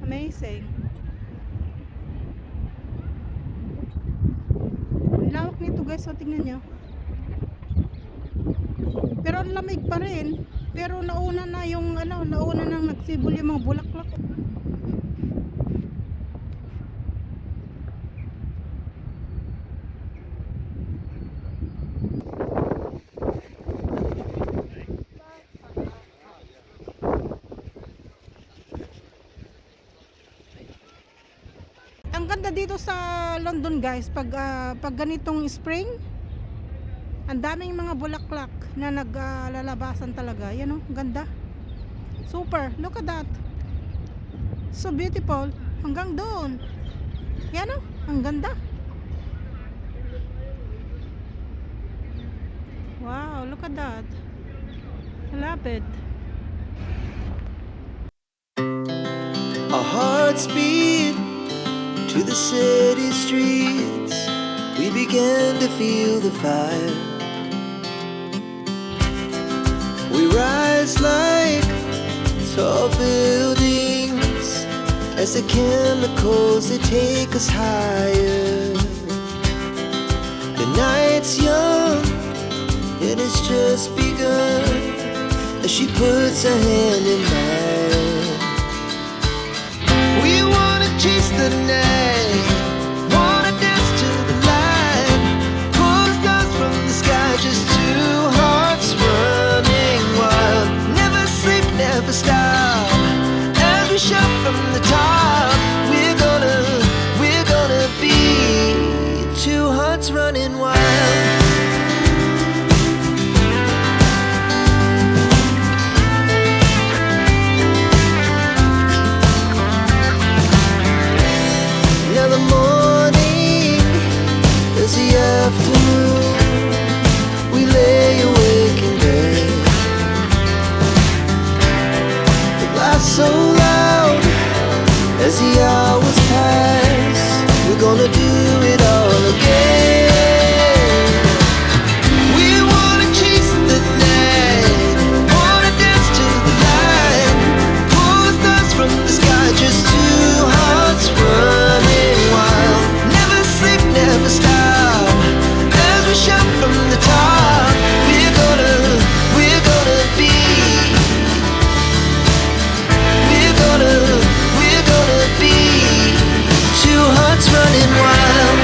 Amazing. Ang lawak nito guys, so tingnan nyo. Pero ang lamig pa rin. Pero nauna na yung ano, nauna nang nagsibol yung mga bulaklak. Ang ganda dito sa London guys, pag ganitong spring, ang daming mga bulaklak na naglalabasan talaga. Yan oh, ganda. Super, look at that. So beautiful. Hanggang doon. Yan oh, ang ganda. Wow, look at that. I love it. Our hearts beat to the city streets. We began to feel the fire. We rise like tall buildings as the chemicals, they take us higher. The night's young and it's just begun as she puts her hand in mine. We wanna chase the night, wanna dance to the light, pull stars from the sky, just two hearts running wild. Never sleep, never stop, as we shout from the top. We're gonna be two hearts running wild. Afternoon, we lay awake in bed. The laugh so loud as the hours pass. We're gonna do it all again. We wanna chase the night, wanna dance to the light, pull the stars from the sky, just two hearts running wild. Never sleep, never stop, shout from the top. We're gonna be, we're gonna be two hearts running wild.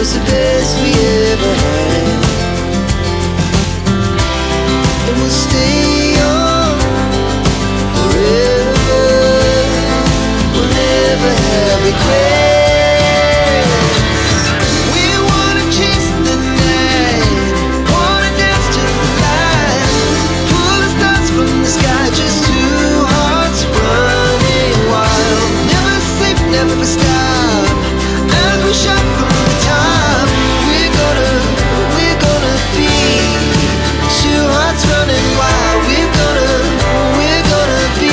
The best we ever had, and we'll stay on forever. We'll never have regrets. We wanna chase the night, wanna dance to the light, pull the stars from the sky, just two hearts running wild. Never sleep, never stop, as we shout from the top. Running wild, we're gonna be,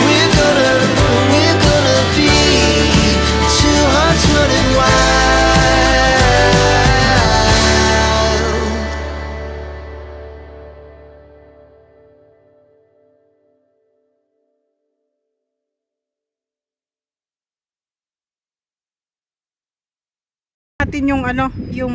we're gonna be two hearts running wild. Natin yung ano, yung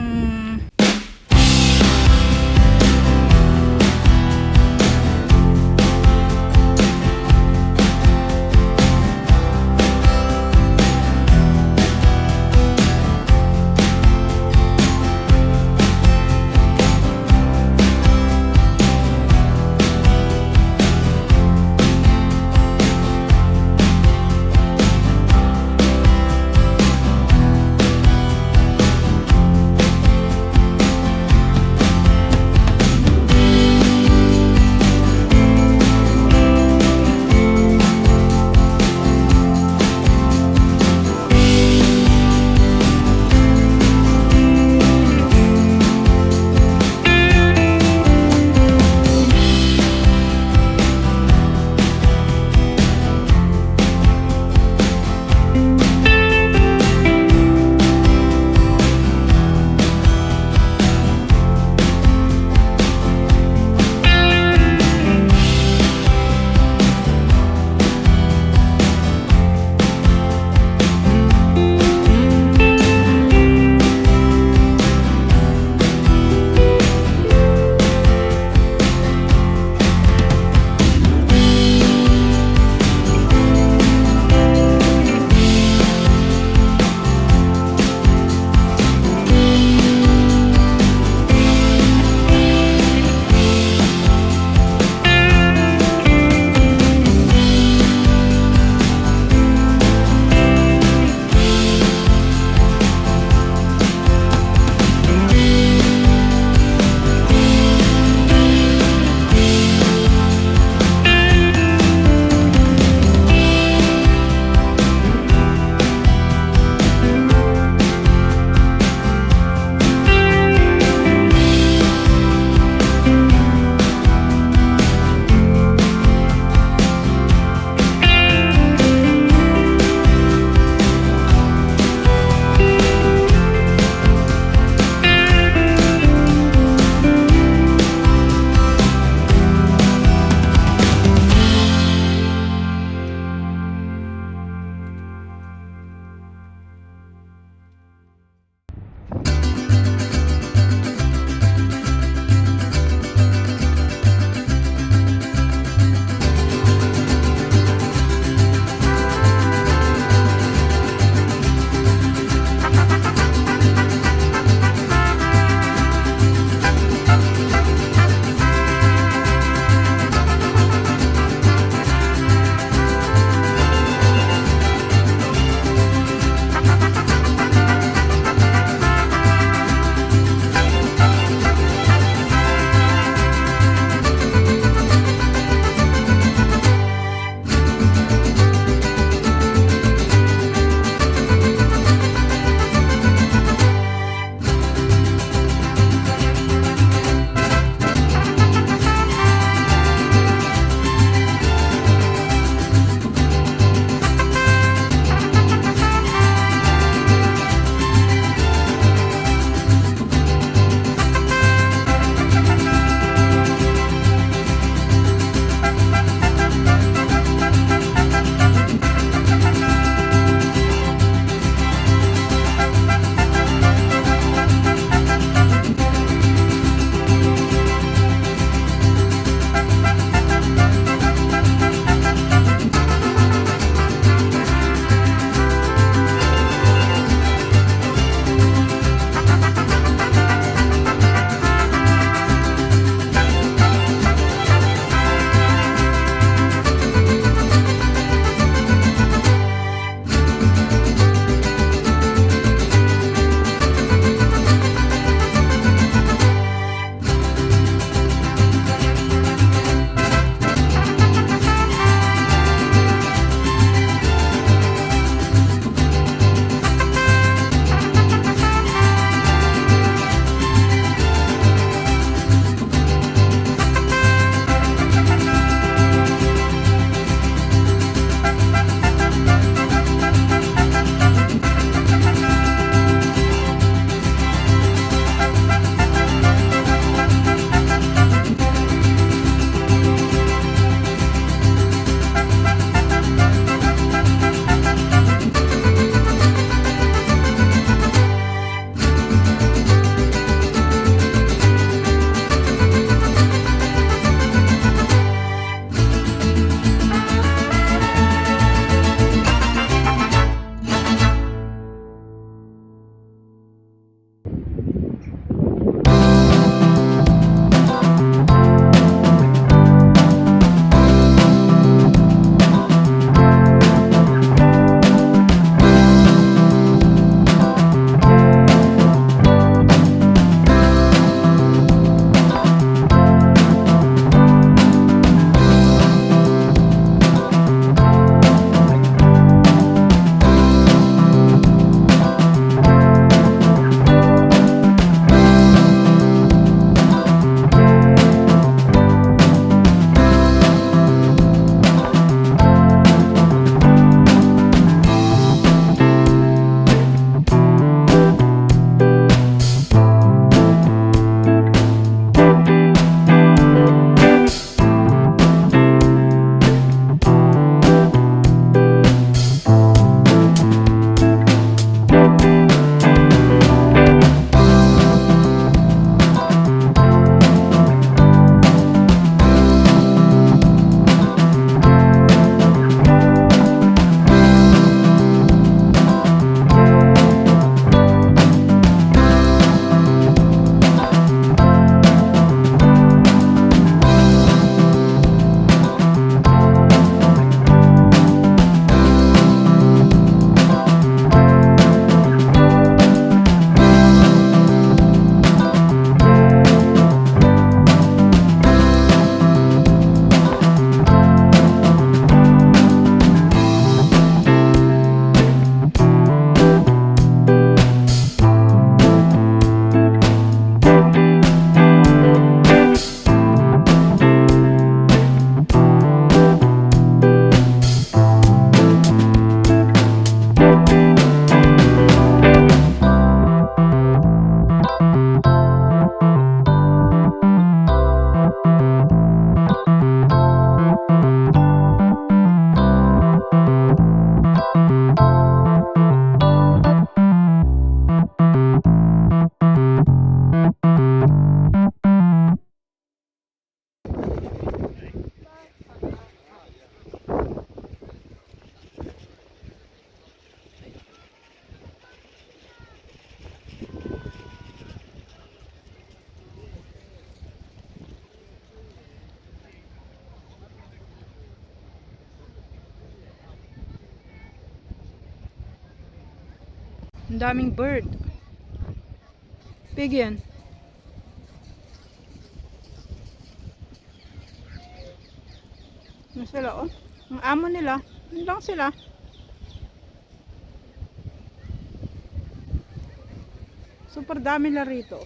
Ang daming bird. Pigeon. Ano sila, oh? Ang amo nila. Yun lang sila. Super dami na rito.